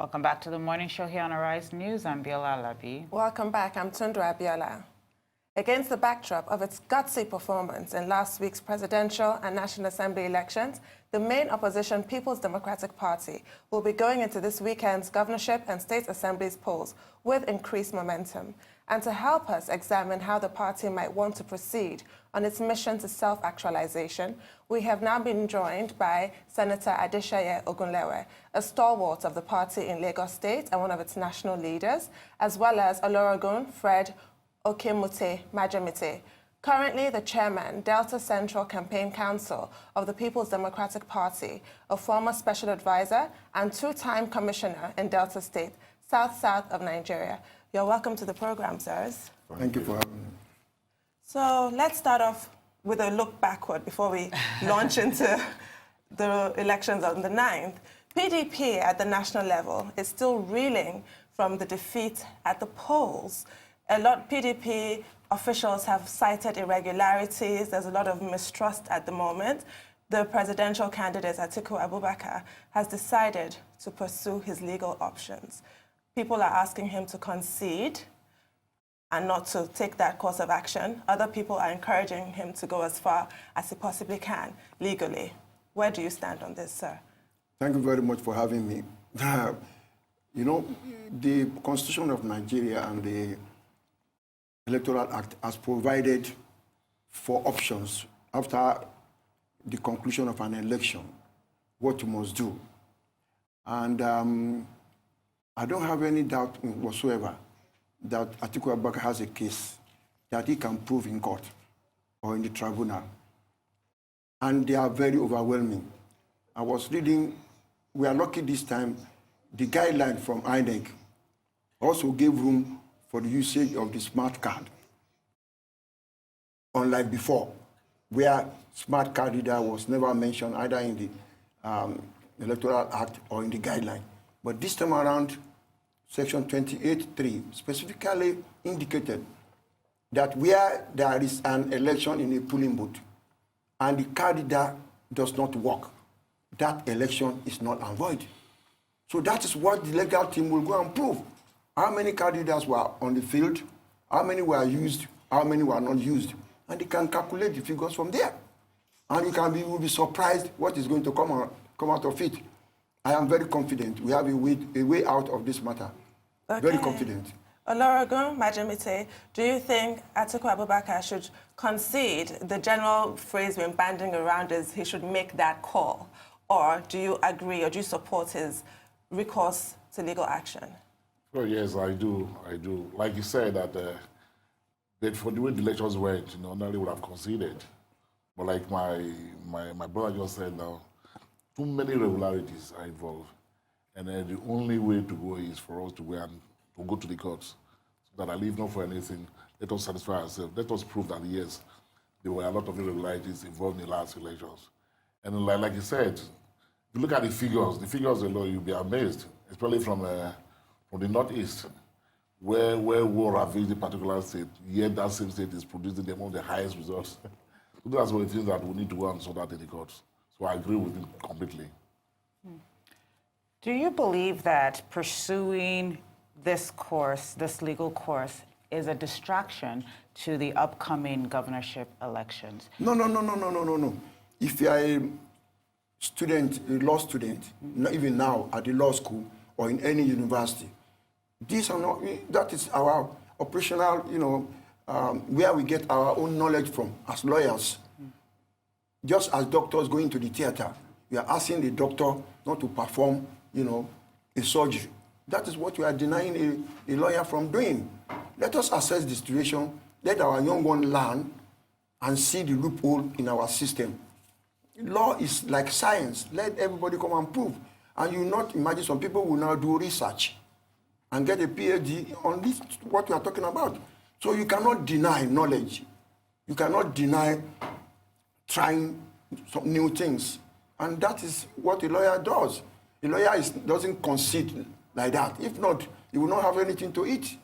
Welcome back to the morning show here on Arise News. I'm Biola Alabi. Welcome back. I'm Tundra Abiola. Against the backdrop of its gutsy performance in last week's presidential and National Assembly elections, the main opposition People's Democratic Party will be going into this weekend's governorship and state assemblies polls with increased momentum. And to help us examine how the party might want to proceed on its mission to self-actualization, we have now been joined by Senator Adeseye Ogunlewe, a stalwart of the party in Lagos State and one of its national leaders, as well as Olusegun Fred Okemute Majemite, currently the chairman, Delta Central Campaign Council of the People's Democratic Party, a former special advisor and two-time commissioner in Delta State, south of Nigeria. You're welcome to the program, sirs. Thank you for having me. So let's start off with a look backward before we launch into the elections on the 9th. PDP at the national level is still reeling from the defeat at the polls. A lot of PDP officials have cited irregularities. There's a lot of mistrust at the moment. The presidential candidate, Atiku Abubakar, has decided to pursue his legal options. People are asking him to concede and not to take that course of action. Other people are encouraging him to go as far as he possibly can legally. Where do you stand on this, sir? Thank you very much for having me. You know, the Constitution of Nigeria and the Electoral Act has provided for options after the conclusion of an election, what you must do. And I don't have any doubt whatsoever that Atiku Abubakar has a case that he can prove in court or in the tribunal. And they are very overwhelming. I was reading, we are lucky this time, the guideline from INEC also gave room for the usage of the smart card. Unlike before, where smart card reader was never mentioned either in the Electoral Act or in the guideline. But this time around, Section 28(3) specifically indicated that where there is an election in a polling booth and the card reader does not work, that election is null and void. So that is what the legal team will go and prove. How many card readers were on the field, how many were used, how many were not used. And they can calculate the figures from there. And you will be surprised what is going to come out of it. I am very confident we have a way out of this matter. Okay. Very confident. Olusegun Majemite, do you think Atiku Abubakar should concede? The general phrase we're banding around is he should make that call. Or do you agree or do you support his recourse to legal action? Well, yes, I do. Like you said, that for the way the elections went, normally would have conceded. But like my brother just said now, too many irregularities are involved. And then the only way to go is for us to go to the courts. So that I leave not for anything. Let us satisfy ourselves. Let us prove that, yes, there were a lot of irregularities involved in the last elections. And like you said, if you look at the figures alone, you'll be amazed, especially from the Northeast, where war ravaged a particular state, yet that same state is producing among the highest results. So that's one of the things that we need to go and sort out in the courts. So I agree with him completely. Do you believe that pursuing this course, this legal course, is a distraction to the upcoming governorship elections? No. If you are a student, a law student, even now at the law school or in any university, these are not, that is our operational, where we get our own knowledge from as lawyers. Just as doctors going to the theater, we are asking the doctor not to perform, a surgery. That is what we are denying a lawyer from doing. Let us assess the situation. Let our young one learn and see the loophole in our system. Law is like science. Let everybody come and prove. And you not imagine some people will now do research and get a PhD on this, what we are talking about. So you cannot deny knowledge. You cannot deny trying some new things. And that is what a lawyer does. A lawyer doesn't concede like that. If not, he will not have anything to eat.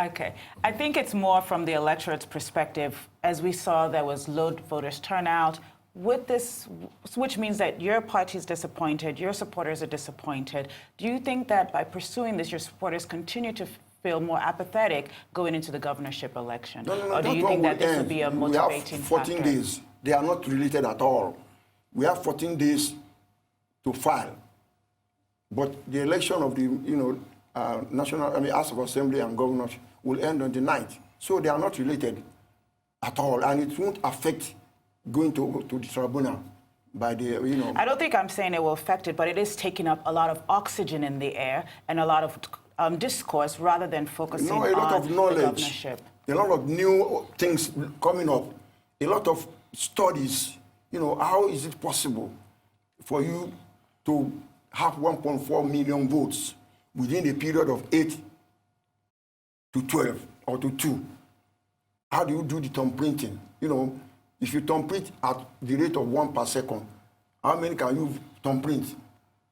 Okay. I think it's more from the electorate's perspective. As we saw, there was low voters' turnout. with this, which means that your party is disappointed, your supporters are disappointed, do you think that by pursuing this, your supporters continue to feel more apathetic going into the governorship election? No, or do you think that this will be a motivating factor? We have 14 days. They are not related at all. We have 14 days to file. But the election of the House of Assembly and Governors will end on the 9th. So they are not related at all. And it won't affect going to the tribunal by the, I don't think I'm saying it will affect it, but it is taking up a lot of oxygen in the air and a lot of discourse rather than focusing on a lot of knowledge, the governorship. A lot of new things coming up, a lot of studies. How is it possible for you to have 1.4 million votes within a period of 8 to 12 or to 2? How do you do the thumb printing? If you thumb print at the rate of 1 per second, how many can you thumb print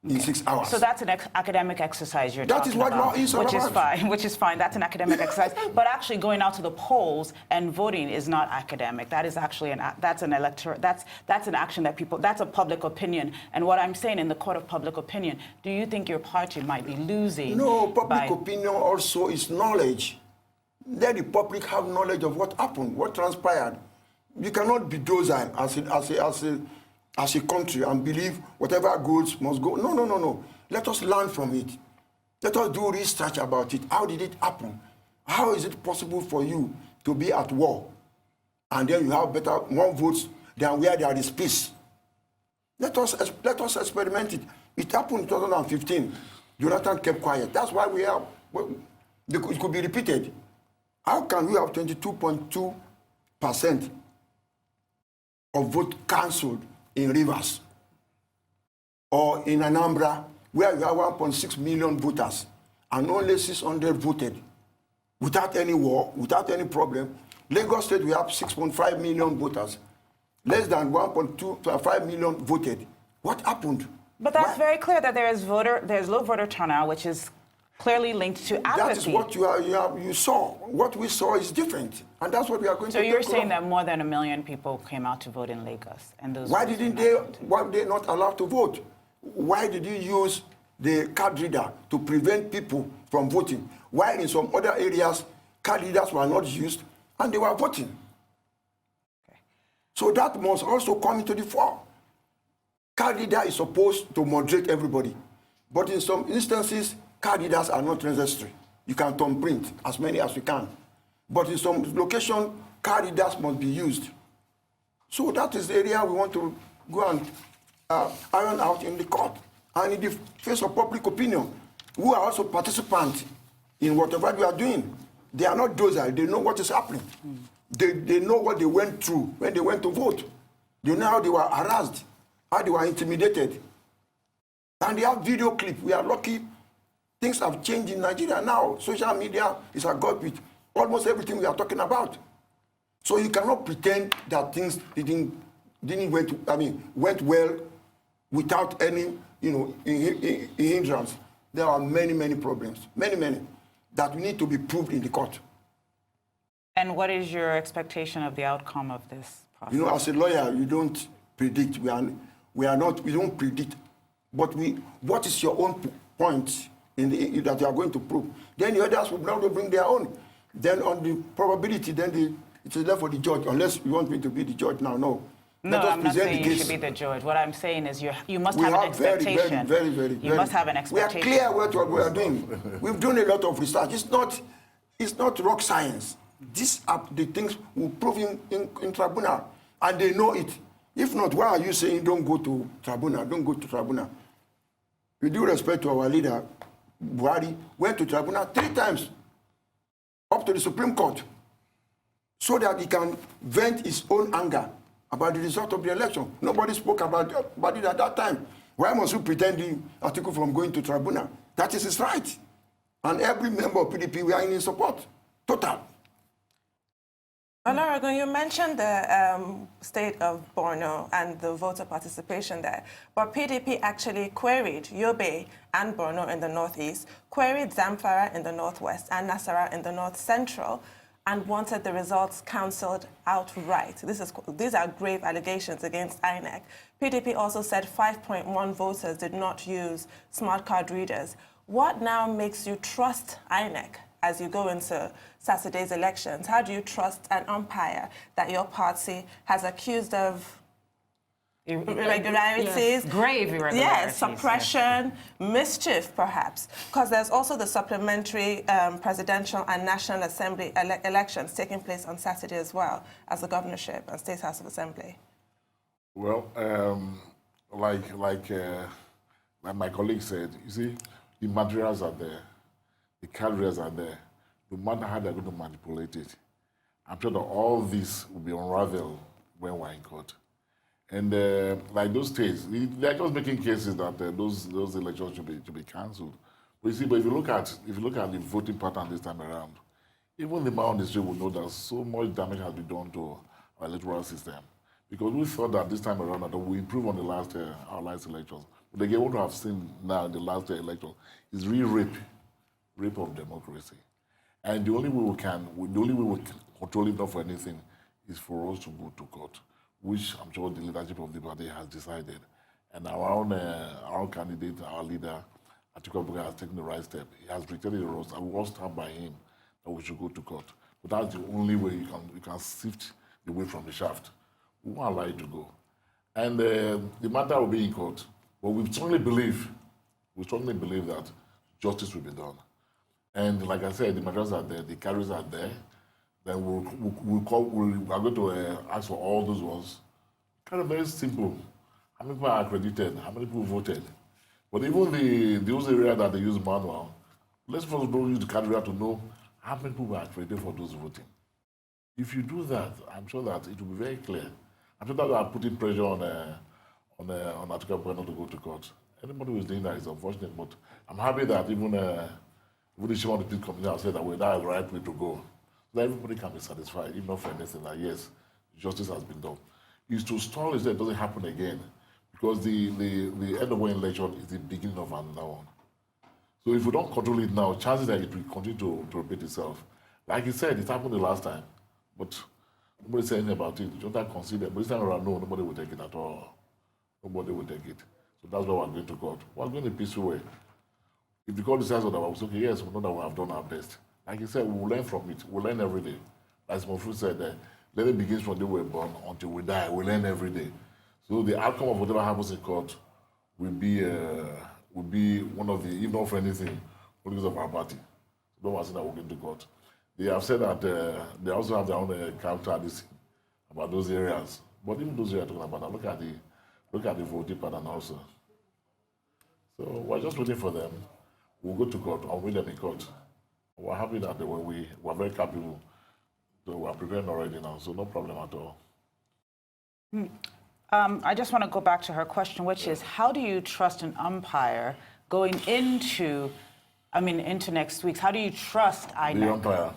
in 6 hours? So that's an academic exercise you're talking about. That is what law is about. Which is fine. That's an academic exercise. But actually going out to the polls and voting is not academic. That is actually that's an action that that's a public opinion. And what I'm saying in the court of public opinion, do you think your party might be losing? No, public opinion also is knowledge. Let the public have knowledge of what happened, what transpired. You cannot be docile as a country and believe whatever goes must go. No. Let us learn from it. Let us do research about it. How did it happen? How is it possible for you to be at war and then you have more votes than where there is peace? Let us experiment it. It happened in 2015. Jonathan kept quiet. That's why it could be repeated. How can we have 22.2% of vote cancelled in Rivers or in Anambra, where we have 1.6 million voters and only 600 voted without any war, without any problem? Lagos State, we have 6.5 million voters. Less than 1.25 million voted. What happened? But that's very clear that there's low voter turnout, which is clearly linked to apathy. That is what you saw. What we saw is different, and that's what we are going to do. So you're saying that more than 1 million people came out to vote in Lagos, and those why were they not allowed to vote? Why did you use the card reader to prevent people from voting? While in some other areas, card readers were not used and they were voting. Okay. So that must also come into the fore. Card reader is supposed to moderate everybody, but in some instances, card readers are not necessary. You can thumb print as many as you can. But in some location, card readers must be used. So that is the area we want to go and iron out in the court and in the face of public opinion, who are also participants in whatever we are doing. They are not docile. They know what is happening. They know what they went through when they went to vote. They know how they were harassed, how they were intimidated. And they have video clip. We are lucky. Things have changed in Nigeria now. Social media is a god with almost everything we are talking about. So you cannot pretend that things went well without any hindrance. There are many problems, many that need to be proved in the court. And what is your expectation of the outcome of this process? As a lawyer, you don't predict. We don't predict. But what is your own point that you are going to prove? Then the others will now bring their own. Then on the probability, it is left for the judge, unless you want me to be the judge now. No. No, I'm not saying you should be the judge. What I'm saying is you must have an expectation. You must have an expectation. We are clear what we are doing. We've done a lot of research. It's not rock science. These are the things we prove in tribunal, and they know it. If not, why are you saying don't go to tribunal? Don't go to tribunal. With due respect to our leader, Buhari went to tribunal 3 times, up to the Supreme Court, so that he can vent his own anger about the result of the election. Nobody spoke about it at that time. Why must you pretend the article from going to tribunal? That is his right. And every member of PDP, we are in his support. Total. Ogunlewe, you mentioned the state of Borno and the voter participation there, but PDP actually queried Yobe and Borno in the northeast, queried Zamfara in the northwest, and Nasarawa in the north central. and wanted the results cancelled outright. These are grave allegations against INEC. PDP also said 5.1 voters did not use smart card readers. What now makes you trust INEC as you go into Saturday's elections? How do you trust an umpire that your party has accused of irregularities? Yes, grave irregularities. Yes, suppression, mischief, perhaps. Because there's also the supplementary presidential and National Assembly elections taking place on Saturday as well as the governorship and State House of Assembly. Well, like my colleague said, you see, the materials are there, the carriers are there. No matter how they're going to manipulate it, I'm sure that all this will be unraveled when we're in court. And like those states, they're just making cases that those elections should be cancelled. But you see, but if you look at the voting pattern this time around, even the man on the street will know that so much damage has been done to our electoral system. Because we thought that this time around that we improve on our last elections. But again, what we have seen now in the last election is rape of democracy. And the only way we can control it, not for anything, is for us to go to court, which I'm sure the leadership of the party has decided. And our candidate, our leader, Atiku Abubakar, has taken the right step. He has rejected the rules, and we all stand by him that we should go to court. But that's the only way you can sift the way from the shaft. We won't allow it to go. And the matter will be in court. But we strongly believe that justice will be done. And like I said, the materials are there, the carriers are there. Then we are going to ask for all those ones. Kind of very simple. How many people are accredited? How many people voted? But even those areas that they use manual, let's first don't use the carrier to know how many people are accredited for those voting. If you do that, I'm sure that it will be very clear. I'm sure that we are putting pressure on Atiku Abubakar not to go to court. Anybody who is doing that is unfortunate, but I'm happy that even the chairman of the Peace Committee has said that that is the right way to go. So that everybody can be satisfied, even not for anything, that yes, justice has been done. Is to stall is that it doesn't happen again, because the end of one election is the beginning of another one. So if we don't control it now, chances that it will continue to repeat itself. Like you said, it happened the last time, but nobody said anything about it. You don't consider, but this time around, no, nobody will take it at all. Nobody will take it. So that's why we're going to court. We're going in a peaceful way. If the court decides that we're okay, yes, we know that we have done our best. Like you said, we will learn from it. We'll learn every day. As Mofu said, learning begins from the day we're born until we die. We learn every day. So the outcome of whatever happens in court will be one of the, if not for anything, politics of our party. So don't want to say that we're going to court. They have said that they also have their own character about those areas. But even those areas talking about that, look at the voting pattern also. So we're just waiting for them. We'll go to court. I'll win them in court. We're happy that we're very capable. So we're preparing already now, so no problem at all. I just want to go back to her question, which is, how do you trust an umpire going into next week? How do you trust INEC? The umpire.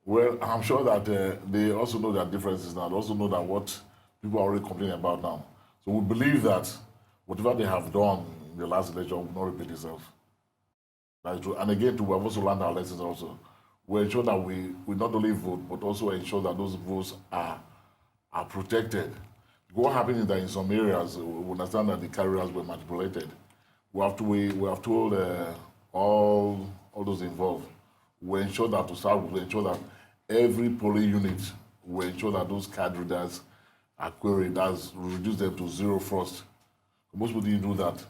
Well, I'm sure that they also know their differences now. They also know that what people are already complaining about now. So we believe that whatever they have done in the last election will not repeat itself. That's true. And again, we have also learned our lessons also. We ensure that we not only vote, but also ensure that those votes are protected. What happened is that in some areas, we understand that the carriers were manipulated. We have told all those involved. We ensure that that every polling unit, we ensure that those card readers are queried, that's reduce them to zero first. Most people didn't do that.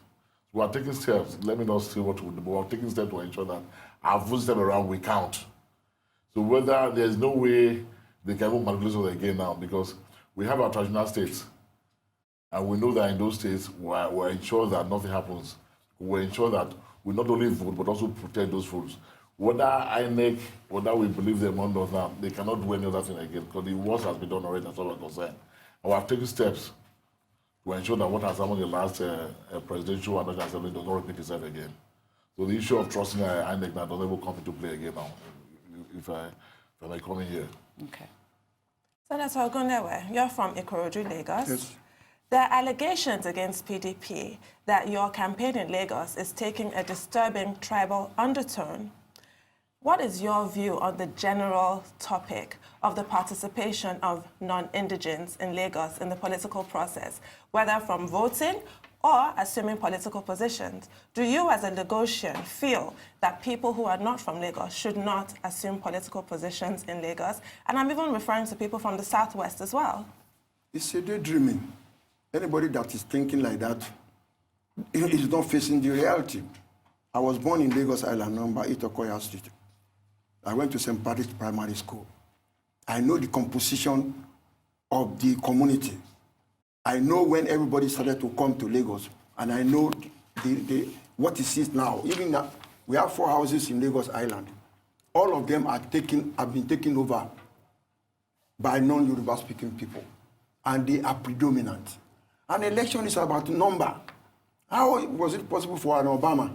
We are taking steps. Let me not say what we do, but we are taking steps to ensure that our votes them around we count. So whether there's no way they can even manipulate us again now, because we have our traditional states, and we know that in those states we ensure that nothing happens. We ensure that we not only vote but also protect those votes. Whether INEC, whether we believe them or not, they cannot do any other thing again, because the worst has been done already, as far as I'm concerned. And we have taken steps to ensure that what has happened in the last presidential and national assembly does not repeat itself again. So the issue of trusting INEC now doesn't even come into play again now, if I may come in here. Okay. Senator Ogunlewe, you're from Ikorodu, Lagos. Yes. There are allegations against PDP that your campaign in Lagos is taking a disturbing tribal undertone. What is your view on the general topic of the participation of non-indigenes in Lagos in the political process, whether from voting or assuming political positions? Do you as a Lagosian feel that people who are not from Lagos should not assume political positions in Lagos? And I'm even referring to people from the Southwest as well. It's a daydreaming. Anybody that is thinking like that is not facing the reality. I was born in Lagos Island, number 8 Okoya Street. I went to St. Patrick's Primary School. I know the composition of the community. I know when everybody started to come to Lagos, and I know what it is now. Even now, we have 4 houses in Lagos Island. All of them have been taken over by non-Yoruba speaking people, and they are predominant. An election is about number. How was it possible for an Obama,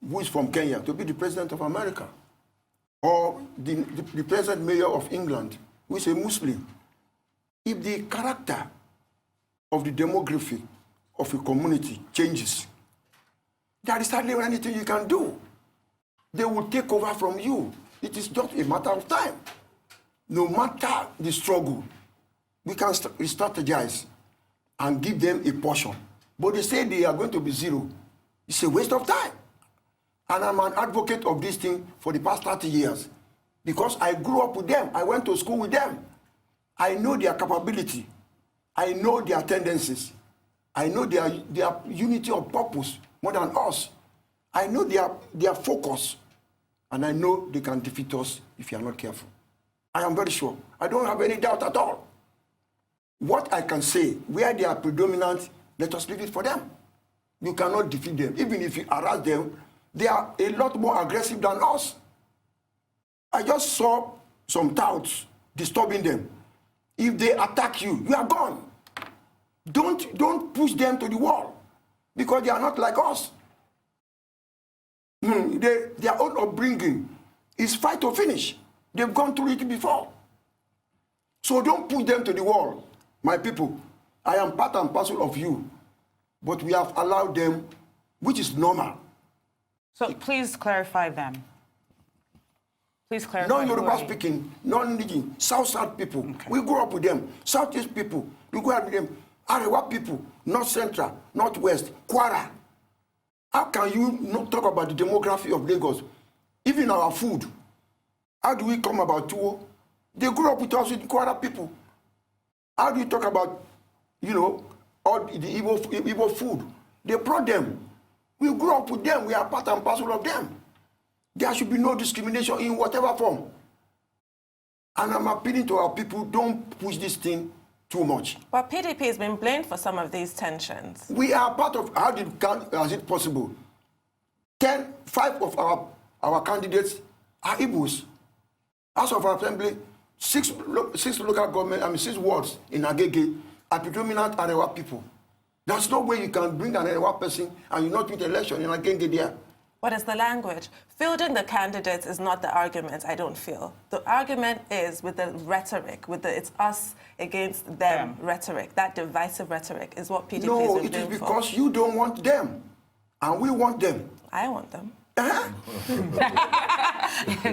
who is from Kenya, to be the president of America? Or the present mayor of England, who is a Muslim? If the character of the demography of a community changes, there is hardly anything you can do. They will take over from you. It is just a matter of time. No matter the struggle, we can strategize and give them a portion. But they say they are going to be zero. It's a waste of time. And I'm an advocate of this thing for the past 30 years because I grew up with them. I went to school with them. I know their capability. I know their tendencies. I know their unity of purpose more than us. I know their focus. And I know they can defeat us if you are not careful. I am very sure. I don't have any doubt at all. What I can say, where they are predominant, let us leave it for them. You cannot defeat them. Even if you harass them, they are a lot more aggressive than us. I just saw some touts disturbing them. If they attack you, you are gone. Don't push them to the wall because they are not like us. Their own upbringing is fight or finish. They've gone through it before. So don't push them to the wall. My people, I am part and parcel of you, but we have allowed them, which is normal. So please clarify them. Please clarify. Non-Yoruba speaking, non-indigenous, South people. Okay. We grew up with them. Southeast people, we grew up with them. Arewa people, North Central, Northwest, Kwara. How can you not talk about the demography of Lagos? Even our food. How do we come about Tuwo? They grew up with us with Kwara people. How do you talk about, all the Igbo food? They brought them. We grew up with them. We are part and parcel of them. There should be no discrimination in whatever form. And I'm appealing to our people, don't push this thing too much. But PDP has been blamed for some of these tensions. We are part of, how is it possible? 5 of our candidates are Igbos. House of Assembly, 6 local government, 6 wards in Agege are predominant Arewa people. There's no way you can bring an Arewa person and you not win the election in Agege there. What is the language? Fielding the candidates is not the argument, I don't feel. The argument is with the rhetoric, with the it's us against them rhetoric. That divisive rhetoric is what PDP is doing. No, it is because you don't want them, and we want them. I want them.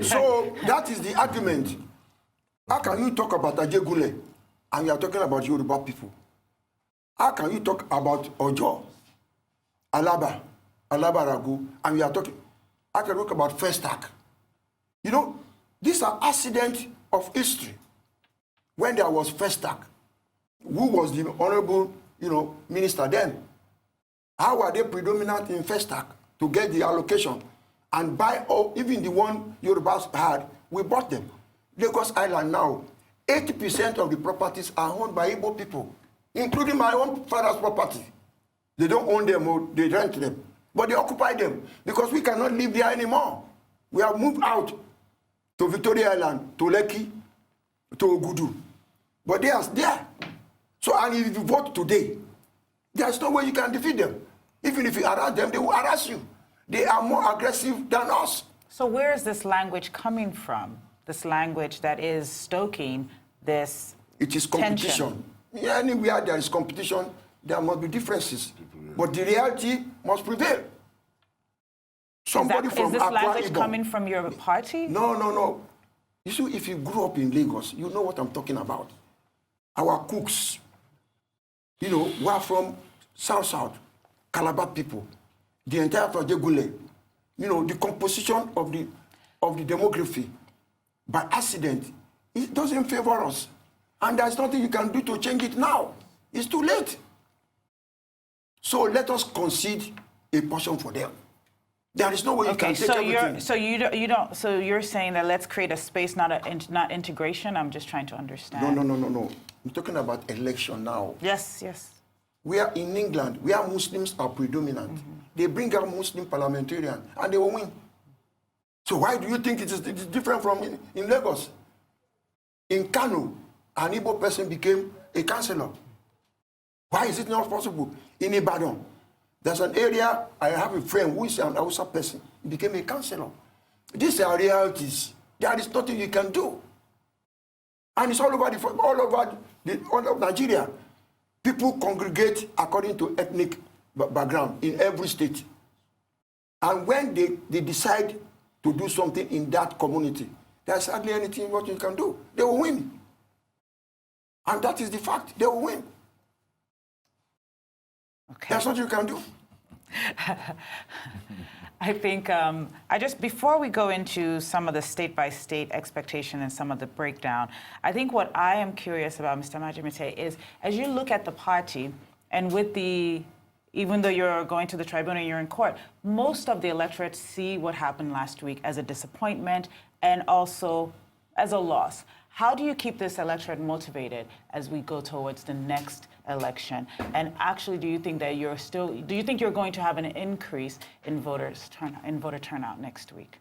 So that is the argument. How can you talk about Ajegule and you are talking about Yoruba people? How can you talk about Ojo, Alaba Ragu, and we are talking? I can talk about Festac. These are accidents of history. When there was Festac, who was the honorable, minister then? How were they predominant in Festac to get the allocation and buy even the one Yorubas had? We bought them. Lagos Island now, 80% of the properties are owned by Igbo people, including my own father's property. They don't own them, or they rent them. But they occupy them because we cannot live there anymore. We have moved out to Victoria Island, to Lekki, to Ogudu. But they are there. So, and if you vote today, there's no way you can defeat them. Even if you harass them, they will harass you. They are more aggressive than us. So where is this language coming from? This language that is stoking this It is competition. tension. Yeah, anywhere there is competition, there must be differences. But the reality must prevail. So Somebody from Is this Akwa language Ibom. coming from your party? No. You see, if you grew up in Lagos, you know what I'm talking about. Our cooks, we are from South, Calabar people, the entire Tojegule, the composition of the demography, by accident, it doesn't favor us. And there's nothing you can do to change it now. It's too late. So let us concede a portion for them. There is no way you can take everything. So you're saying that let's create a space, not integration? I'm just trying to understand. No. I'm talking about election now. Yes. We are in England, where Muslims are predominant. They bring out Muslim parliamentarians, and they will win. So why do you think it is different from in Lagos? In Kano, an Igbo person became a councillor. Why is it not possible? In Ibadan, there's an area, I have a friend who is an Hausa person, he became a councillor. These are realities. There is nothing you can do. And it's all over Nigeria. People congregate according to ethnic background in every state. And when they decide to do something in that community, there's hardly anything what you can do. They will win. And that is the fact. They will win. Okay. That's what you can do. I think before we go into some of the state-by-state expectation and some of the breakdown, I think what I am curious about, Mr. Majemite, is as you look at the party and even though you're going to the tribunal and you're in court, most of the electorate see what happened last week as a disappointment and also as a loss. How do you keep this electorate motivated as we go towards the next election? And actually, do you think you're going to have an increase in voter turnout next week?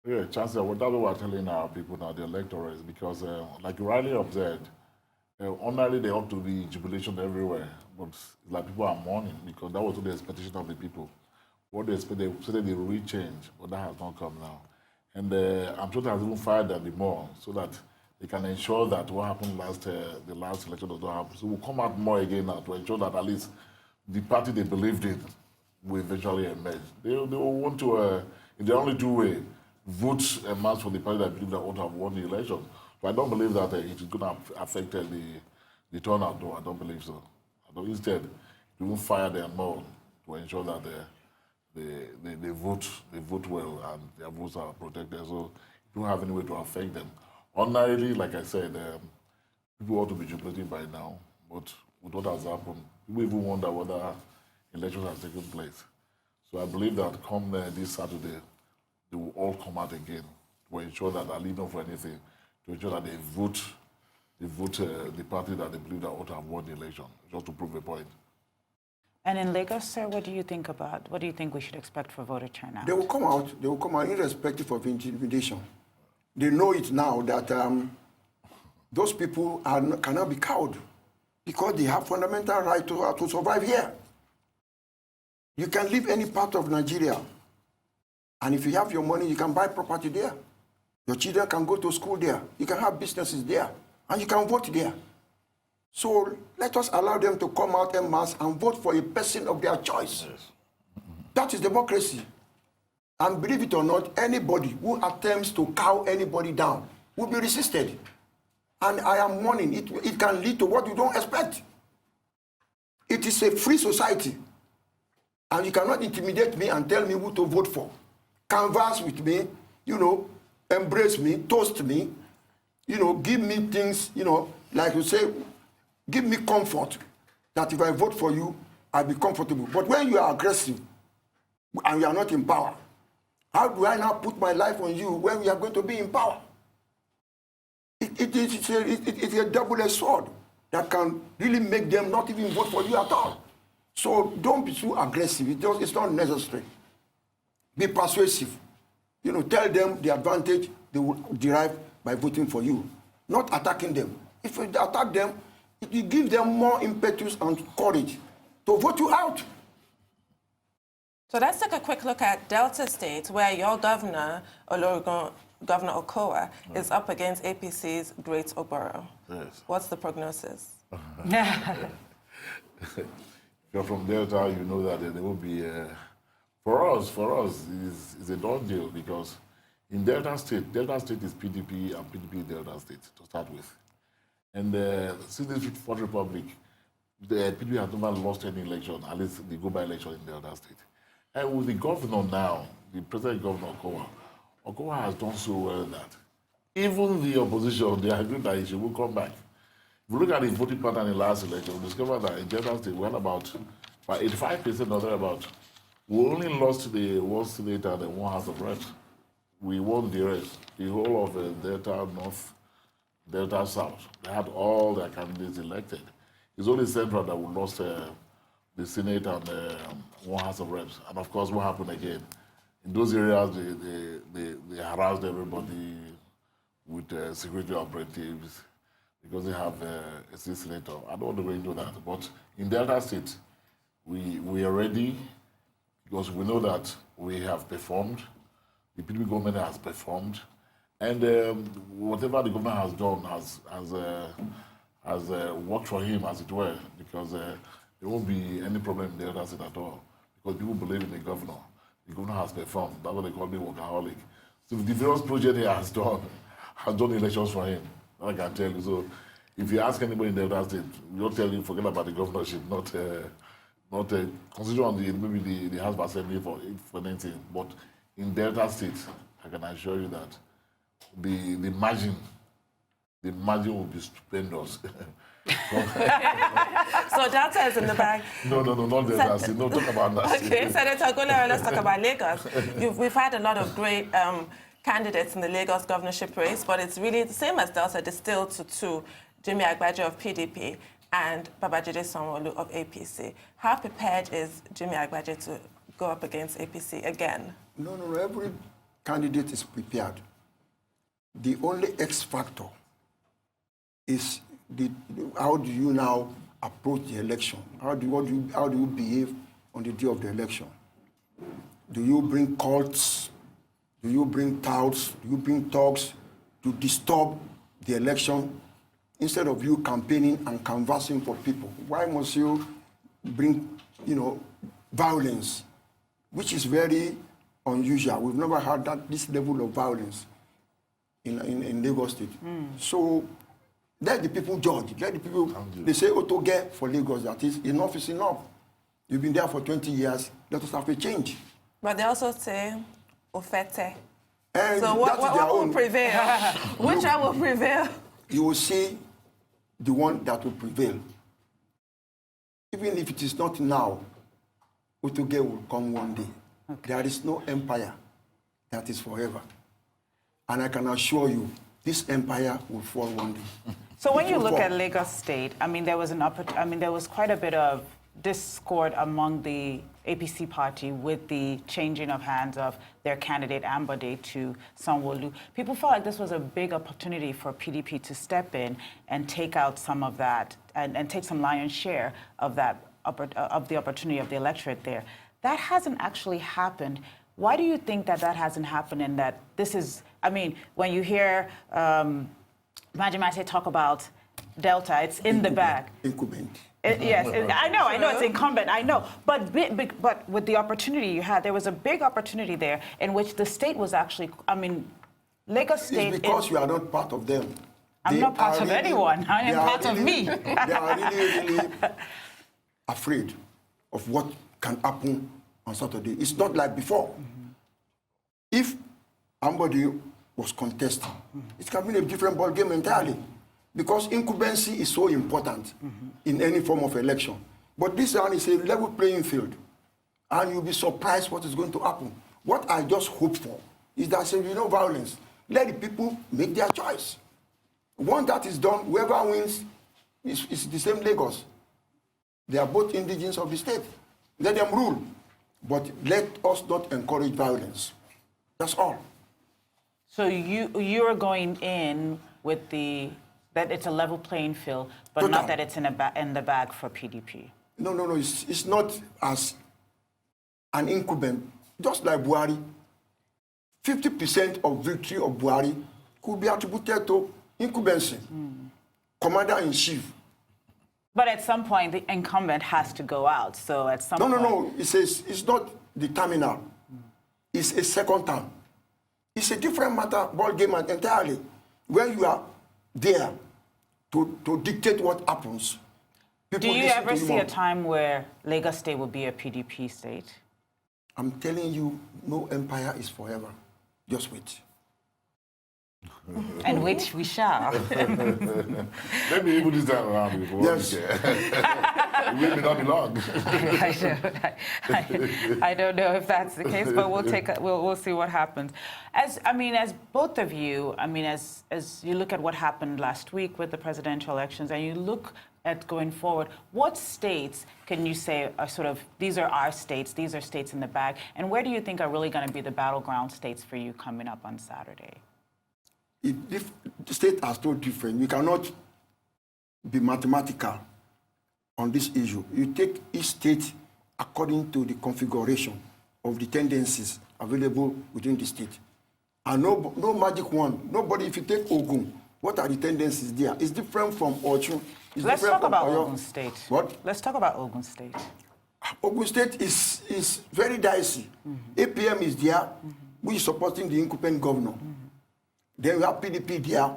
Yeah, Chancellor, what we're telling our people now, the electorates, because like you rightly observed, ordinarily there ought to be jubilation everywhere, but it's like people are mourning because that was the expectation of the people. What they expect, they said they will change, but that has not come now. And I'm sure they have even fired them more so that they can ensure that what happened the last election does not happen. So we'll come out more again now to ensure that at least the party they believed in will eventually emerge. They will want to, in the only two way, vote en masse for the party that believe that ought to have won the election. So I don't believe that it is going to affect the turnout, though. I don't believe so. Instead, we will fire them more to ensure that they vote well and their votes are protected. So it won't have any way to affect them. Ordinarily, like I said, people ought to be jubilating by now, but with what has happened, people even wonder whether elections have taken place. So I believe that come this Saturday, they will all come out again to ensure that I leave not for anything, to ensure that they vote the party that they believe that ought to have won the election, just to prove a point. And in Lagos, sir, what do you think we should expect for voter turnout? They will come out irrespective of intimidation. They know it now that those people cannot be cowed because they have fundamental right to survive here. You can live any part of Nigeria, and if you have your money, you can buy property there. Your children can go to school there. You can have businesses there, and you can vote there. So let us allow them to come out en masse and vote for a person of their choice. Yes. That is democracy. And believe it or not, anybody who attempts to cow anybody down will be resisted. And I am warning, it can lead to what you don't expect. It is a free society. And you cannot intimidate me and tell me who to vote for. Canvass with me, embrace me, toast me, give me things, like you say, give me comfort that if I vote for you, I'll be comfortable. But when you are aggressive and you are not in power, how do I now put my life on you when we are going to be in power? It's a double-edged sword that can really make them not even vote for you at all. So don't be too aggressive. It's not necessary. Be persuasive. Tell them the advantage they will derive by voting for you, not attacking them. If you attack them, it will give them more impetus and courage to vote you out. So let's take a quick look at Delta State, where your governor, Governor Okowa, is up against APC's Great Oboro. Yes. What's the prognosis? If you're from Delta, you know that there will be For us, it's a done deal because in Delta State is PDP and PDP Delta State to start with. And since the Fourth Republic, the PDP has never lost any election, at least the go-by election in Delta State. And with the governor now, the present governor, Okowa has done so well that even the opposition, they agreed that he should come back. If you look at the voting pattern in the last election, we discovered that in Delta State, we had about 85% or thereabout. We only lost the one Senate and the one House of Reps. We won the rest. The whole of Delta North, Delta South. They had all their candidates elected. It's only Central that we lost the Senate and one House of Reps. And of course, what happened again? In those areas, they harassed everybody with security operatives because they have a state senator. I don't want to go into that. But in Delta State, we are ready because we know that we have performed. The PDP government has performed. And whatever the government has done has worked for him, as it were, because there won't be any problem in Delta State at all. Because people believe in the governor. The governor has performed. That's what they call me workaholic. So the various projects he has done elections for him. That I can tell you. So if you ask anybody in Delta State, we'll tell you forget about the governorship, not consider on maybe the House of Assembly for anything. But in Delta State, I can assure you that the margin will be stupendous. So Delta is in the bag. No, not Delta State. No, talk about that. Okay, Senator Ogunlewe, let's talk about Lagos. We've had a lot of great candidates in the Lagos governorship race, but it's really the same as Delta, distilled to two, Jimmy Agbaje of PDP and Babajide Sanwo-Olu of APC. How prepared is Jimmy Agbaje to go up against APC again? No. Every candidate is prepared. The only X factor is how do you now approach the election? How do you behave on the day of the election? Do you bring cults? Do you bring touts? Do you bring talks to disturb the election instead of you campaigning and canvassing for people? Why must you bring, violence, which is very unusual? We've never had this level of violence in Lagos State. So let the people judge. Let the people, they say, Otoge for Lagos, that is enough is enough. You've been there for 20 years, let us have a change. But they also say, Ofete. And so what will prevail? Which one will prevail? You will see the one that will prevail. Even if it is not now, Otoge will come one day. Okay. There is no empire that is forever. And I can assure you, this empire will fall one day. So when you look at Lagos State, there was quite a bit of discord among the APC party with the changing of hands of their candidate Bode to Sanwo-Olu. People felt like this was a big opportunity for PDP to step in and take out some of that and take some lion's share of that of the opportunity of the electorate there. That hasn't actually happened. Why do you think that hasn't happened and that this is, when you hear Majemite talk about Delta, it's in the bag. Incumbent. Yes, I know it's incumbent, I know. But with the opportunity you had, there was a big opportunity there in which the state was actually, Lagos State... It's because you are not part of them. I'm not part of anyone. I am part of me. They are really afraid of what can happen on Saturday. It's not like before. If somebody was contesting, it can be a different ballgame entirely. Because incumbency is so important in any form of election. But this one is a level playing field. And you'll be surprised what is going to happen. What I just hope for is that there will be no violence. Let the people make their choice. Once that is done, whoever wins is the same Lagos. They are both indigenes of the state. Let them rule. But let us not encourage violence. That's all. So you're going in with that it's a level playing field, but Total. Not that it's in the bag for PDP. No. It's not as an incumbent. Just like Buhari, 50% of victory of Buhari could be attributed to incumbency. Commander-in-chief But at some point, the incumbent has to go out. So at some point... No. It says it's not the terminal. It's a second term. It's a different matter, ball game entirely. When you are there to dictate what happens. Do you ever see a time where Lagos State will be a PDP state? I'm telling you, no empire is forever. Just wait. And which we shall. Maybe even this time around before. Yes. It will not be long. I don't know if that's the case, but we'll see what happens. As both of you, as you look at what happened last week with the presidential elections, and you look at going forward, what states can you say are sort of, these are our states, these are states in the bag, and where do you think are really going to be the battleground states for you coming up on Saturday? The states are so different. We cannot be mathematical on this issue. You take each state according to the configuration of the tendencies available within the state. And no magic one. Nobody, if you take Ogun, what are the tendencies there? It's different from Osun. Let's talk about Ogun State. What? Let's talk about Ogun State. Ogun State is very dicey. APM is there, which is supporting the incumbent governor. Then we have PDP there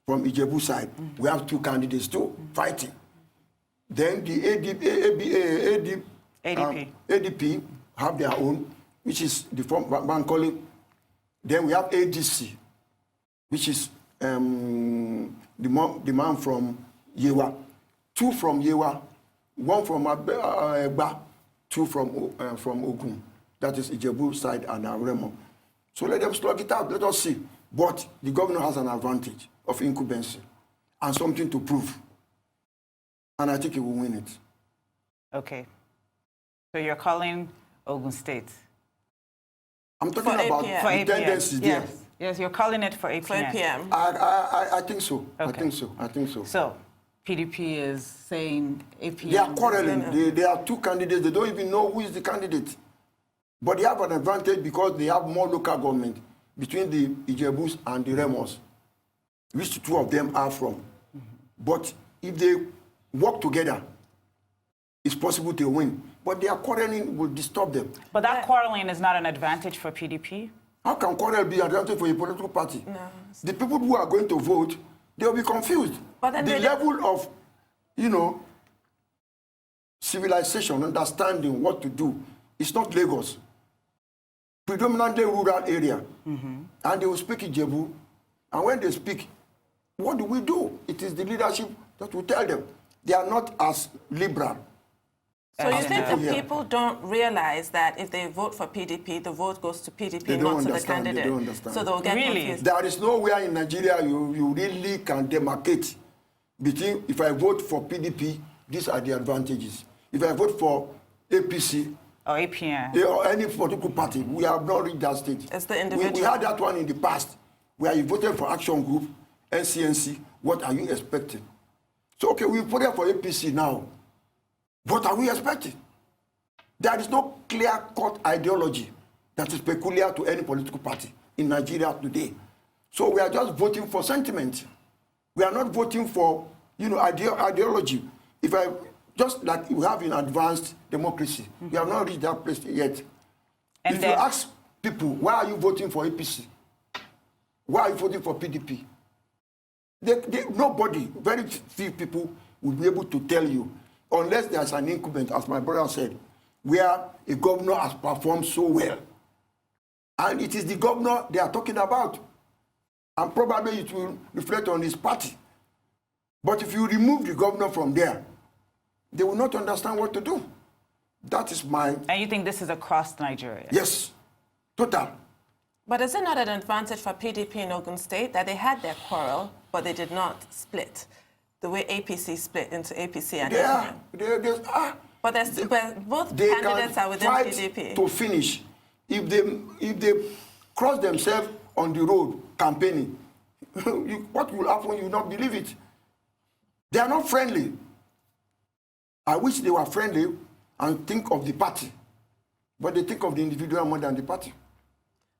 from Ijebu side. We have two candidates too, fighting. Then the ADP have their own, which is the form Bankole. Then we have ADC, which is the man from Yewa. Two from Yewa, one from Egba, two from Ogun. That is Ijebu side and Remo. So let them slug it out. Let us see. But the governor has an advantage of incumbency and something to prove. And I think he will win it. Okay. So you're calling Ogun State? I'm talking about the tendencies there. Yes, you're calling it for APM. For APM. I think so. Okay. I think so. So PDP is saying APM... They are quarreling. They are two candidates. They don't even know who is the candidate. But they have an advantage because they have more local government between the Ijebus and the Remos, which the two of them are from. But if they work together, it's possible to win. But their quarreling will disturb them. But that quarreling is not an advantage for PDP? How can quarrel be an advantage for a political party? No. The people who are going to vote, they'll be confused. But then the level of, civilization, understanding what to do, is not Lagos. Predominantly rural area. And they will speak Ijebu. And when they speak, what do we do? It is the leadership that will tell them. They are not as liberal. So you think the people don't realize that if they vote for PDP, the vote goes to PDP, not to the candidate? They don't understand. So they'll get confused. There is nowhere in Nigeria you really can demarcate between, if I vote for PDP, these are the advantages. If I vote for APC, or APM. Or any political party, we have not reached that stage. It's the individual. We had that one in the past, where you voted for Action Group, NCNC. What are you expecting? So, okay, we voted for APC now. What are we expecting? There is no clear-cut ideology that is peculiar to any political party in Nigeria today. So we are just voting for sentiment. We are not voting for, ideology. Just like we have in advanced democracy, we have not reached that place yet. And if you ask people, why are you voting for APC? Why are you voting for PDP? Nobody, very few people will be able to tell you, unless there's an incumbent, as my brother said, where a governor has performed so well. And it is the governor they are talking about. And probably it will reflect on his party. But if you remove the governor from there, they will not understand what to do. That is my... And you think this is across Nigeria? Yes, total. But is it not an advantage for PDP in Ogun State that they had their quarrel, but they did not split, the way APC split into APC and APM? But both candidates are within PDP. To finish, if they cross themselves on the road campaigning, what will happen? You will not believe it. They are not friendly. I wish they were friendly and think of the party. But they think of the individual more than the party.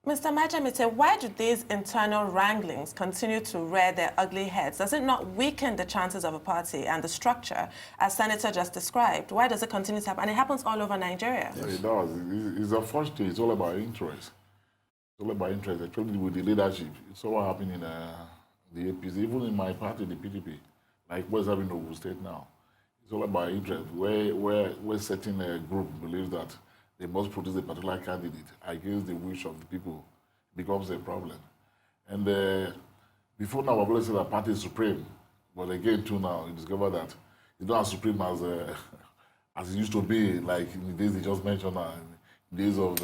Mr. Majemite, why do these internal wranglings continue to rear their ugly heads? Does it not weaken the chances of a party and the structure, as Senator just described? Why does it continue to happen? And it happens all over Nigeria. Yes. It does. It's unfortunate. It's all about interest. It's all about interest, especially with the leadership. It's all happening in the APC, even in my party, the PDP, like what's happening in Ogun State now. It's all about interest. Where certain group believes that they must produce a particular candidate against the wish of the people, becomes a problem. And before now, I've always said that party is supreme. But again, too, now, you discover that it's not as supreme as it used to be, like in the days they just mentioned, in the days of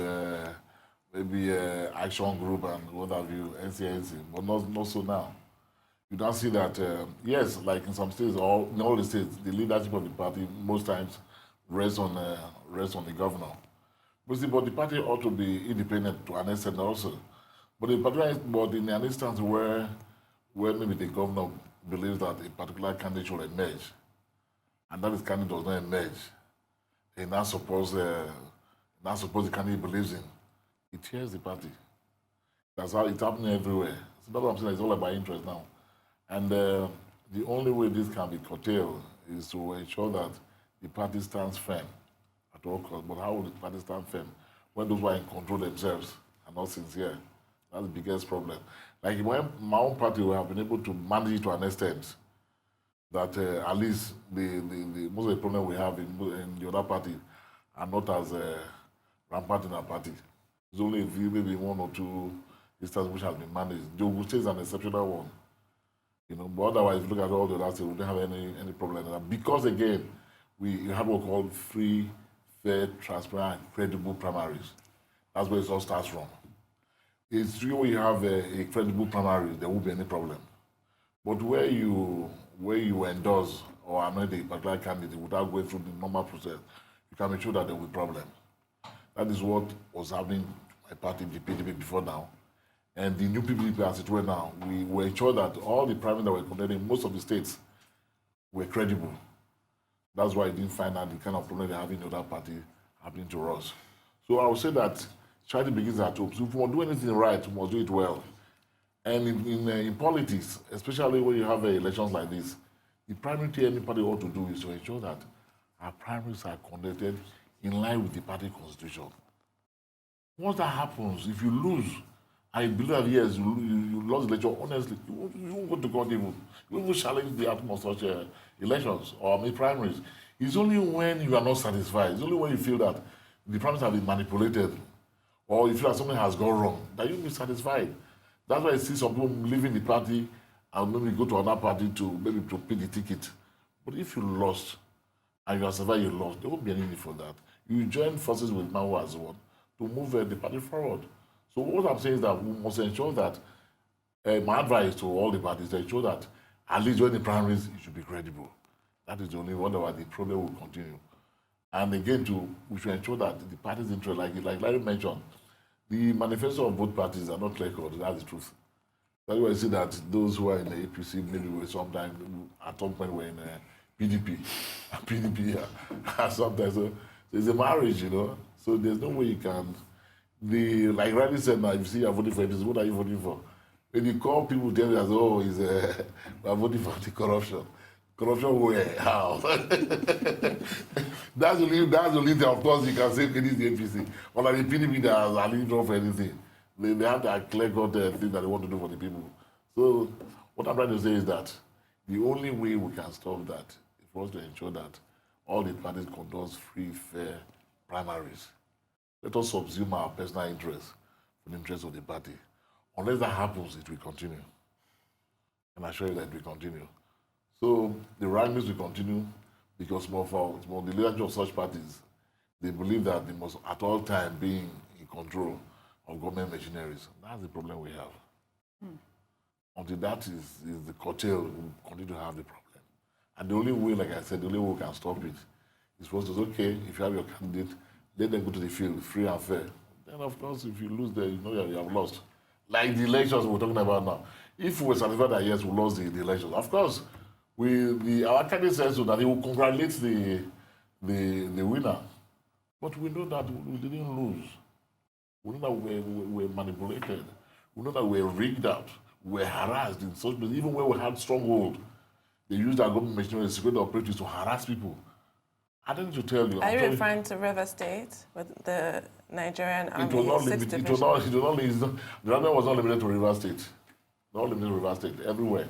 maybe Action Group and what have you, NCNC, but not so now. You don't see that, yes, like in some states, or in all the states, the leadership of the party most times rests on the governor. But the party ought to be independent to an extent also. But in an instance where maybe the governor believes that a particular candidate should emerge, and that candidate does not emerge, and now suppose the candidate believes in, it tears the party. That's how it's happening everywhere. So that's what I'm saying. It's all about interest now. And the only way this can be curtailed is to ensure that the party stands firm at all costs. But how will the party stand firm when those who are in control themselves are not sincere? That's the biggest problem. Like when my own party, we have been able to manage it to an extent that at least the most of the problem we have in the other party are not as rampant in our party. There's only a few, maybe one or two instances which has been managed. The Ogun State is an exceptional one. But otherwise, look at all the others, we don't have any problem. Because again, we have what we call free, fair, transparent, credible primaries. That's where it all starts from. It's true when you have a credible primary, there won't be any problem. But where you endorse or anoint a particular candidate without going through the normal process, you can make sure that there will be problem. That is what was happening in my party, the PDP, before now. And the new PDP, as it were now, we were sure that all the primaries that were conducted in most of the states were credible. That's why I didn't find out the kind of problem they have in the other party happening to us. So I would say that charity begins at home. So if we want to do anything right, we must do it well. And in politics, especially when you have elections like this, the primary thing any party ought to do is to ensure that our primaries are conducted in line with the party constitution. Once that happens, if you lose, I believe that yes, you lost the election, honestly, you won't go to court even. You won't challenge the outcome of such elections or primaries. It's only when you are not satisfied, it's only when you feel that the primaries have been manipulated or you feel that something has gone wrong, that you'll be satisfied. That's why I see some people leaving the party and maybe go to another party to pay the ticket. But if you lost and you are survived, you lost, there won't be any need for that. You join forces with Emmanuel as well to move the party forward. So what I'm saying is that we must ensure that, my advice to all the parties, to ensure that at least during the primaries, it should be credible. That is the only one where the problem will continue. And again, we should ensure that the parties' interest, like Larry mentioned, the manifesto of both parties are not clear-cut. That's the truth. That's why I see that those who are in the APC maybe were sometimes, at some point, were in PDP. PDP, sometimes. So there's a marriage, So there's no way you can. Like Randy said, now, if you see you're voting for APC, what are you voting for? When you call people, tell you, we're voting for the corruption. Corruption where? How? That's the only thing, of course, you can say, okay, this is the APC. Or like the PDP that has Ali drawn for anything. They have that clear-cut thing that they want to do for the people. So what I'm trying to say is that the only way we can stop that is for us to ensure that all the parties conduct free, fair primaries. Let us subsume our personal interests for the interests of the party. Unless that happens, it will continue. And I assure you that it will continue. So the wranglings will continue because more the leadership of such parties, they believe that they must at all times be in control of government machineries. That's the problem we have. Until that is the curtail, we continue to have the problem. And the only way, like I said, the only way we can stop it is for us to say, okay, if you have your candidate, let them go to the field, free and fair. Then, of course, if you lose there, you have lost. Like the elections we're talking about now. If we were satisfied that, yes, we lost the elections, of course, our candidate says so that he will congratulate the winner. But we know that we didn't lose. We know that we're manipulated. We know that we're rigged out. We're harassed in such places. Even where we had stronghold, they used our government machinery and security operatives to harass people. I don't need to tell you. Are you referring to River State with the Nigerian Army? The army was not limited to River State. Not limited to River State. Everywhere.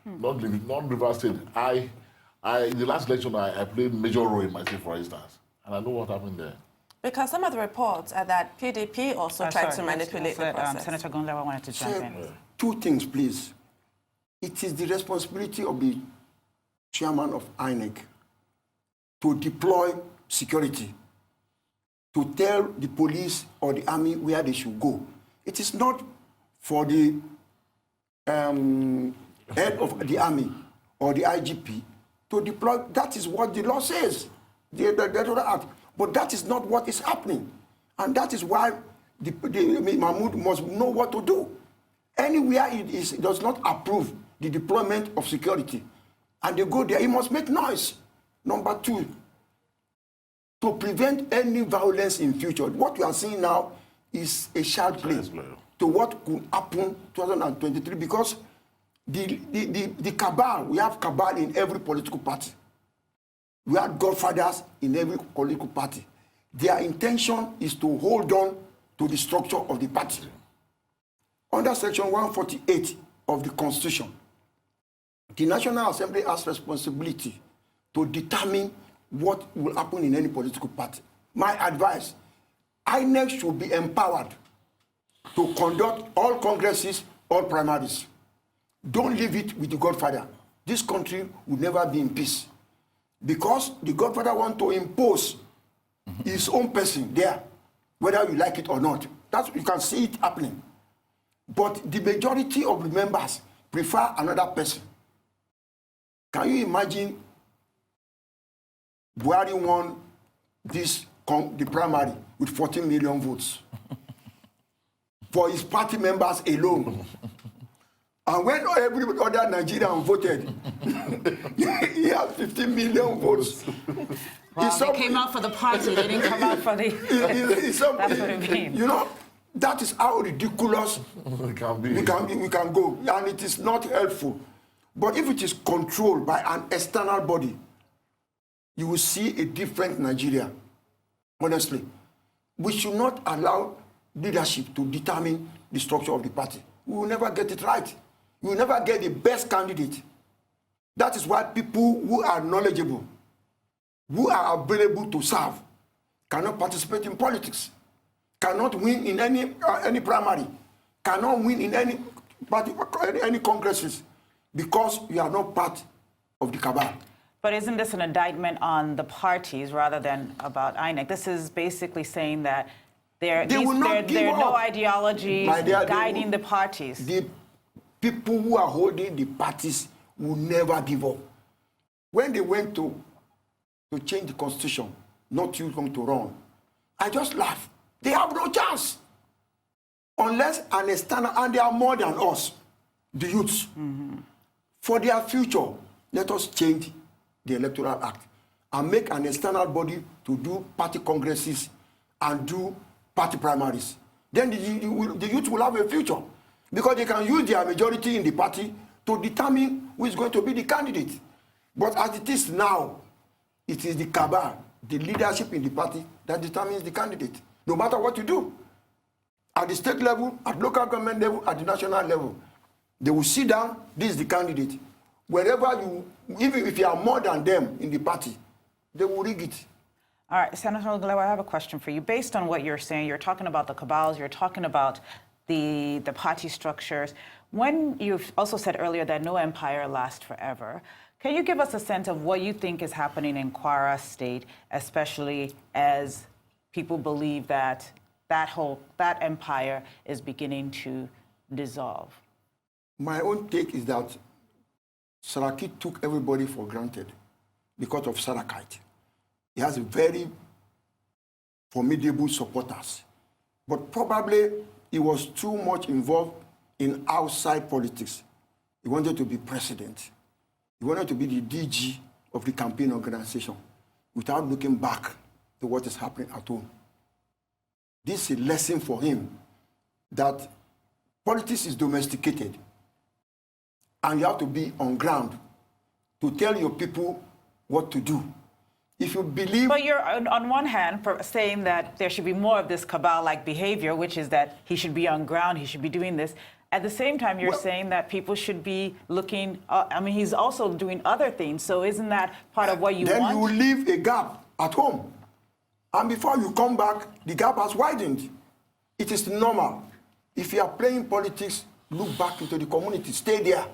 Not River State. In the last election, I played major role in my state, for instance, and I know what happened there. Because some of the reports are that PDP also tried to manipulate the process. Senator Ogunlewe wanted to jump in. Two things, please. It is the responsibility of the chairman of INEC to deploy security, to tell the police or the army where they should go. It is not for the head of the army or the IGP to deploy. That is what the law says, the act. But that is not what is happening. And that is why Mahmoud must know what to do. Anywhere it does not approve the deployment of security, and they go there, he must make noise. Number two, to prevent any violence in future. What we are seeing now is a child play to what could happen 2023, because the cabal, we have cabal in every political party. We have godfathers in every political party. Their intention is to hold on to the structure of the party. Under Section 148 of the Constitution, the National Assembly has responsibility to determine what will happen in any political party. My advice, INEC should be empowered to conduct all congresses, all primaries. Don't leave it with the godfather. This country will never be in peace, because the godfather wants to impose his own person there, whether you like it or not. You can see it happening. But the majority of the members prefer another person. Can you imagine Buhari won the primary with 14 million votes for his party members alone? And when every other Nigerian voted, he had 15 million votes. Well, they came out for the party, they didn't come out for the... That's what it means. You know, that is how ridiculous we can go. And it is not helpful. But if it is controlled by an external body, you will see a different Nigeria. Honestly, we should not allow leadership to determine the structure of the party. We will never get it right. We will never get the best candidate. That is why people who are knowledgeable, who are available to serve, cannot participate in politics, cannot win in any primary, cannot win in any party, any congresses, because you are not part of the cabal. But isn't this an indictment on the parties rather than about INEC? This is basically saying that there are no ideologies guiding the parties. The people who are holding the parties will never give up. When they went to change the constitution, not too long to run, I just laughed. They have no chance. Unless an external, and they are more than us, the youths. For their future, let us change the Electoral Act and make an external body to do party congresses and do party primaries. Then the youth will have a future, because they can use their majority in the party to determine who is going to be the candidate. But as it is now, it is the cabal, the leadership in the party, that determines the candidate, no matter what you do. At the state level, at local government level, at the national level, they will sit down, this is the candidate. Wherever even if you are more than them in the party, they will rig it. All right, Senator Ogunlewe, I have a question for you. Based on what you're saying, you're talking about the cabals, you're talking about the party structures. When you've also said earlier that no empire lasts forever, can you give us a sense of what you think is happening in Kwara State, especially as people believe that that empire is beginning to dissolve? My own take is that Saraki took everybody for granted because of Sarakite. He has very formidable supporters, but probably he was too much involved in outside politics. He wanted to be president. He wanted to be the DG of the campaign organization without looking back to what is happening at home. This is a lesson for him that politics is domesticated and you have to be on ground to tell your people what to do. If you believe... But you're, on one hand, saying that there should be more of this cabal-like behavior, which is that he should be on ground, he should be doing this. At the same time, you're saying that people should be looking... I mean, he's also doing other things, so isn't that part of what you want? Then you leave a gap at home. And before you come back, the gap has widened. It is normal. If you are playing politics, look back into the community. Stay there.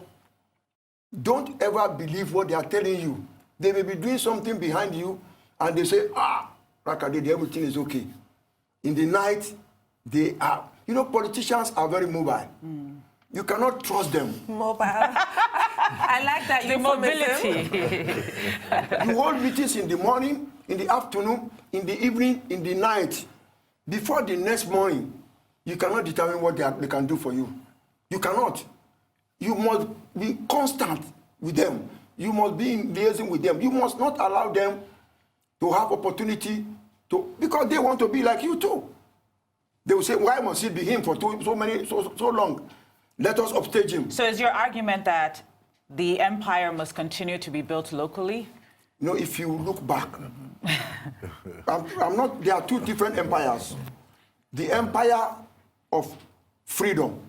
Don't ever believe what they are telling you. They may be doing something behind you, and they say, Rakadede, everything is okay. In the night, they are... You know, politicians are very mobile. You cannot trust them. Mobile. I like that The mobility. You hold meetings in the morning, in the afternoon, in the evening, in the night. Before the next morning, you cannot determine what they can do for you. You cannot. You must be constant with them. You must be in liaison with them. You must not allow them to have opportunity to, because they want to be like you too. They will say, why must it be him for so long? Let us upstage him. So is your argument that the empire must continue to be built locally? No, if you look back, I'm not, there are two different empires. The empire of freedom,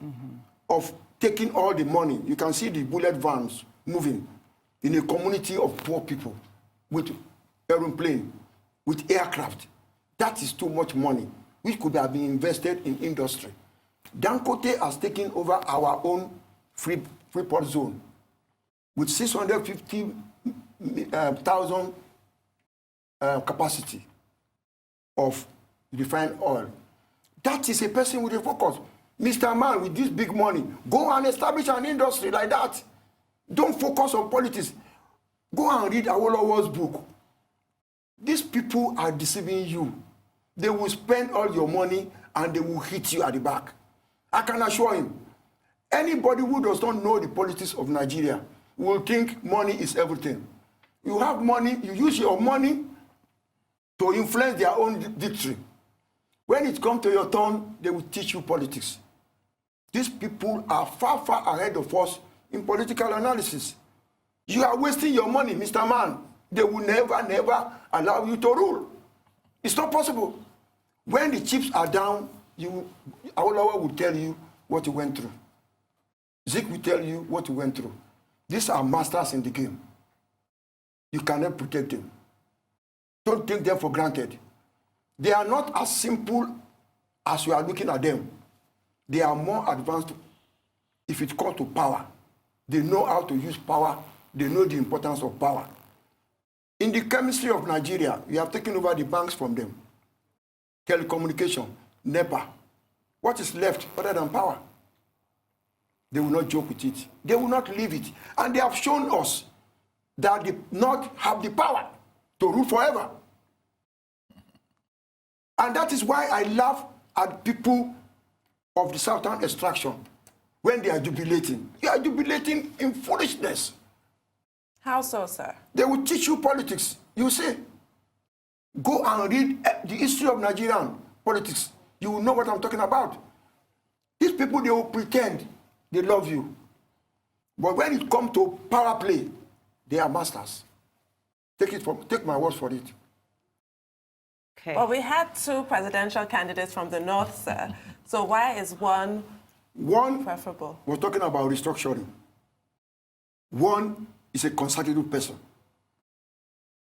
of taking all the money. You can see the bullet vans moving in a community of poor people with aeroplane, with aircraft. That is too much money, which could have been invested in industry. Dangote has taken over our own Freeport zone with 650,000 capacity of refined oil. That is a person with a focus. Mr. Man, with this big money, go and establish an industry like that. Don't focus on politics. Go and read Awolowo's book. These people are deceiving you. They will spend all your money and they will hit you at the back. I can assure him, anybody who does not know the politics of Nigeria will think money is everything. You have money, you use your money to influence their own victory. When it comes to your turn, they will teach you politics. These people are far, far ahead of us in political analysis. You are wasting your money, Mr. Man. They will never, never allow you to rule. It's not possible. When the chips are down, Awolowo will tell you what you went through. Zik will tell you what you went through. These are masters in the game. You cannot protect them. Don't take them for granted. They are not as simple as you are looking at them. They are more advanced if it comes to power. They know how to use power. They know the importance of power. In the chemistry of Nigeria, we have taken over the banks from them. Telecommunication, NEPA. What is left other than power? They will not joke with it. They will not leave it. And they have shown us that they not have the power to rule forever. And that is why I laugh at people of the Southern extraction when they are jubilating. They are jubilating in foolishness. How so, sir? They will teach you politics. You say, go and read the history of Nigerian politics. You will know what I'm talking about. These people, they will pretend they love you. But when it comes to power play, they are masters. Take my words for it. Okay. Well, we had two presidential candidates from the north, sir. So why is one preferable? We're talking about restructuring. One is a conservative person.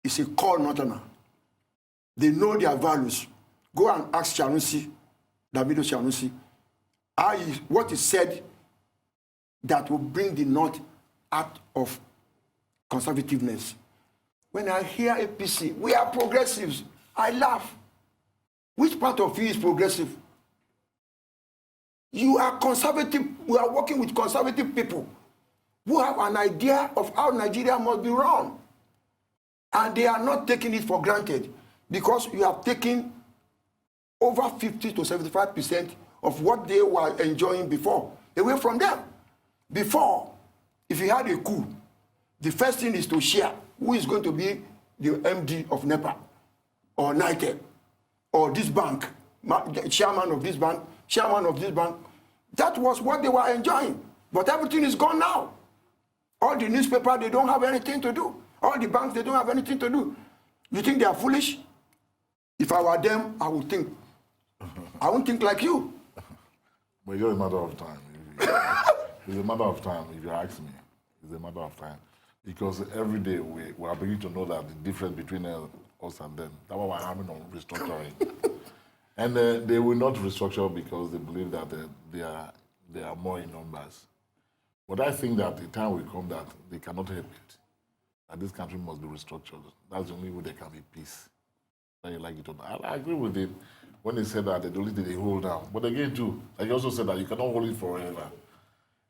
It's a core northerner. They know their values. Go and ask Chanusi, Davido Chanusi, what is said that will bring the North out of conservativeness. When I hear APC, we are progressives, I laugh. Which part of you is progressive? You are conservative. We are working with conservative people who have an idea of how Nigeria must be run. And they are not taking it for granted because you have taken over 50 to 75% of what they were enjoying before away from them. Before, if you had a coup, the first thing is to share who is going to be the MD of NEPA or NITEC or this bank the chairman of this bank, chairman of this bank. That was what they were enjoying. But everything is gone now. All the newspapers, they don't have anything to do. All the banks, they don't have anything to do. You think they are foolish? If I were them, I would think. I won't think like you. But it's just a matter of time. It's a matter of time, if you ask me. It's a matter of time. Because every day we are beginning to know that the difference between us and them. That's why we're having on restructuring. And they will not restructure because they believe that they are more in numbers. But I think that the time will come that they cannot help it. That this country must be restructured. That's the only way there can be peace. Whether you like it or not. I agree with it when they said that the only thing they hold down. But again, too, like you also said that you cannot hold it forever.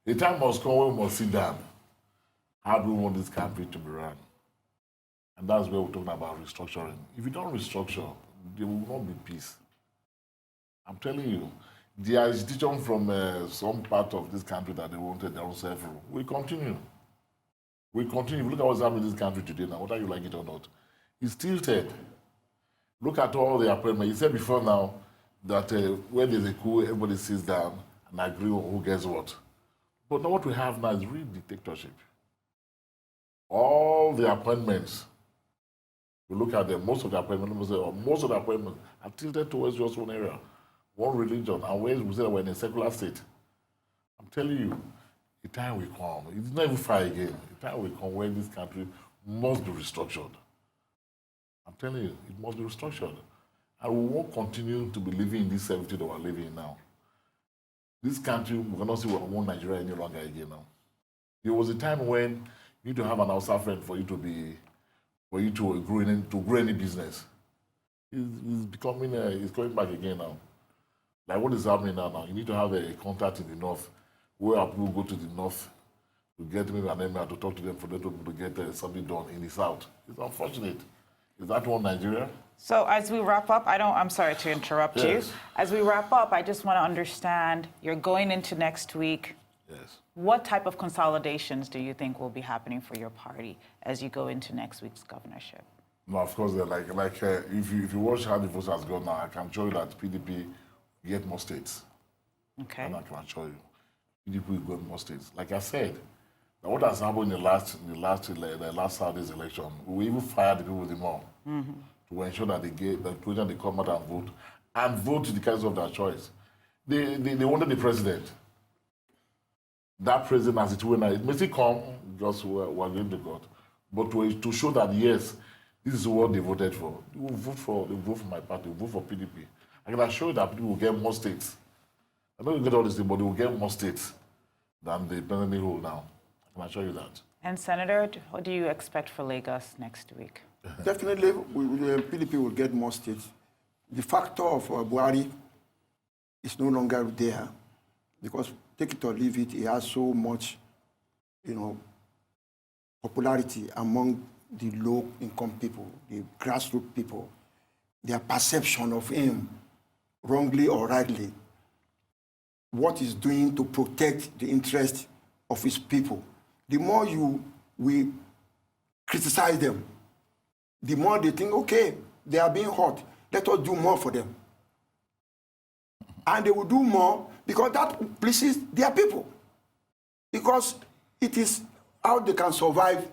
The time must come when we must sit down. How do we want this country to be run? And that's where we're talking about restructuring. If you don't restructure, there will not be peace. I'm telling you, the agitation from some part of this country that they wanted their own self-rule will continue. We continue. Look at what's happening in this country today now, whether you like it or not. It's tilted. Look at all the appointments. You said before now that when there's a coup, everybody sits down and agree on who gets what. But now what we have now is real dictatorship. All the appointments, you look at them, most of the appointments are tilted towards just one area, one religion, and where we say that we're in a secular state. I'm telling you, the time will come. It's not even far again. The time will come when this country must be restructured. I'm telling you, it must be restructured. And we won't continue to be living in this 70 that we're living in now. This country, we cannot say we're one Nigeria any longer again now. There was a time when you need to have an outside friend for you to grow any business. It's coming back again now. Like what is happening now? You need to have a contact in the north, where people go to the north to get maybe an email to talk to them for them to get something done in the south. It's unfortunate. Is that one Nigeria? So as we wrap up, I'm sorry to interrupt you. As we wrap up, I just want to understand, you're going into next week. Yes. What type of consolidations do you think will be happening for your party as you go into next week's governorship? No, of course, if you watch how the votes has gone now, I can show you that PDP get more states. Okay. And I can assure you, PDP will get more states. Like I said, what has happened in the last Saturday's election, we even fired the people with the more to ensure that they come out and vote to the case of their choice. They wanted the president. That president, as it were now, it may still come because we're going to God, but to show that yes, this is what they voted for. They will vote for my party, they will vote for PDP. I can assure you that people will get more states. I don't get all this thing, but they will get more states than they presently hold now. I can assure you that. And Senator, what do you expect for Lagos next week? Definitely, PDP will get more states. The factor of Buhari is no longer there because, take it or leave it, he has so much, popularity among the low-income people, the grassroots people. Their perception of him, wrongly or rightly, what he's doing to protect the interest of his people. The more we criticize them, the more they think, okay, they are being hurt. Let us do more for them. And they will do more because that pleases their people. Because it is how they can survive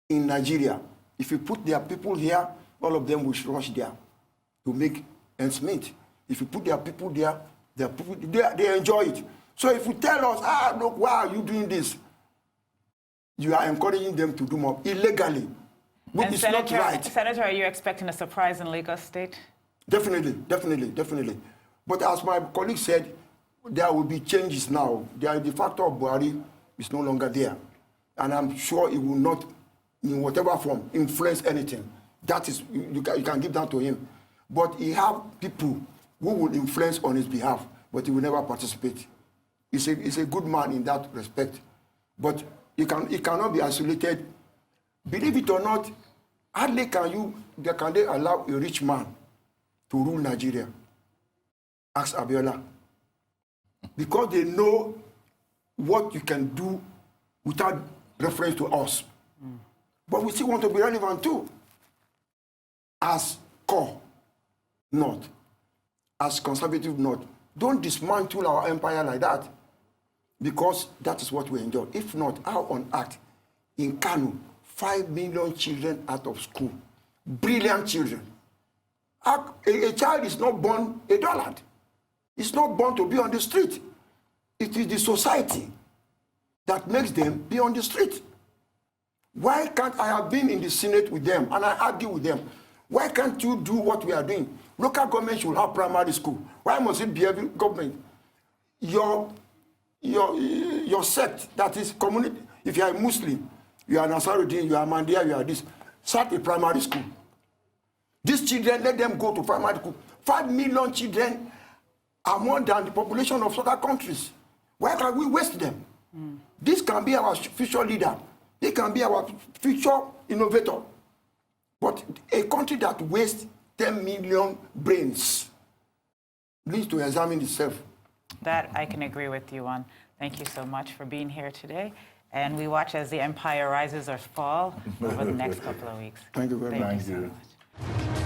in Nigeria. If you put their people here, all of them will rush there to make ends meet. If you put their people there, they enjoy it. So if you tell us, look, why are you doing this? You are encouraging them to do more illegally, which is not right. Senator, are you expecting a surprise in Lagos State? Definitely. But as my colleague said, there will be changes now. The factor of Buhari is no longer there. And I'm sure it will not, in whatever form, influence anything. That is, you can give that to him. But he have people who will influence on his behalf, but he will never participate. He's a good man in that respect. But he cannot be isolated. Believe it or not, hardly can they allow a rich man to rule Nigeria. Ask Abiola. Because they know what you can do without reference to us. But we still want to be relevant too. As core, not. as conservative North, don't dismantle our empire like that, because that is what we enjoy. If not, how on earth in Kano, 5 million children out of school, brilliant children. A child is not born a dullard. It's not born to be on the street. It is the society that makes them be on the street. Why can't I have been in the Senate with them and I argue with them? Why can't you do what we are doing? Local government should have primary school. Why must it be every government? Your sect, that is community, if you are a Muslim, you are Nasaruddin, you are Mandia, you are this, start a primary school. These children, let them go to primary school. 5 million children are more than the population of other countries. Why can't we waste them? This can be our future leader. He can be our future innovator. But a country that wastes 10 million brains needs to examine itself. That I can agree with you on. Thank you so much for being here today. And we watch as the empire rises or falls over the next couple of weeks. Thank you very much. Thank you so much.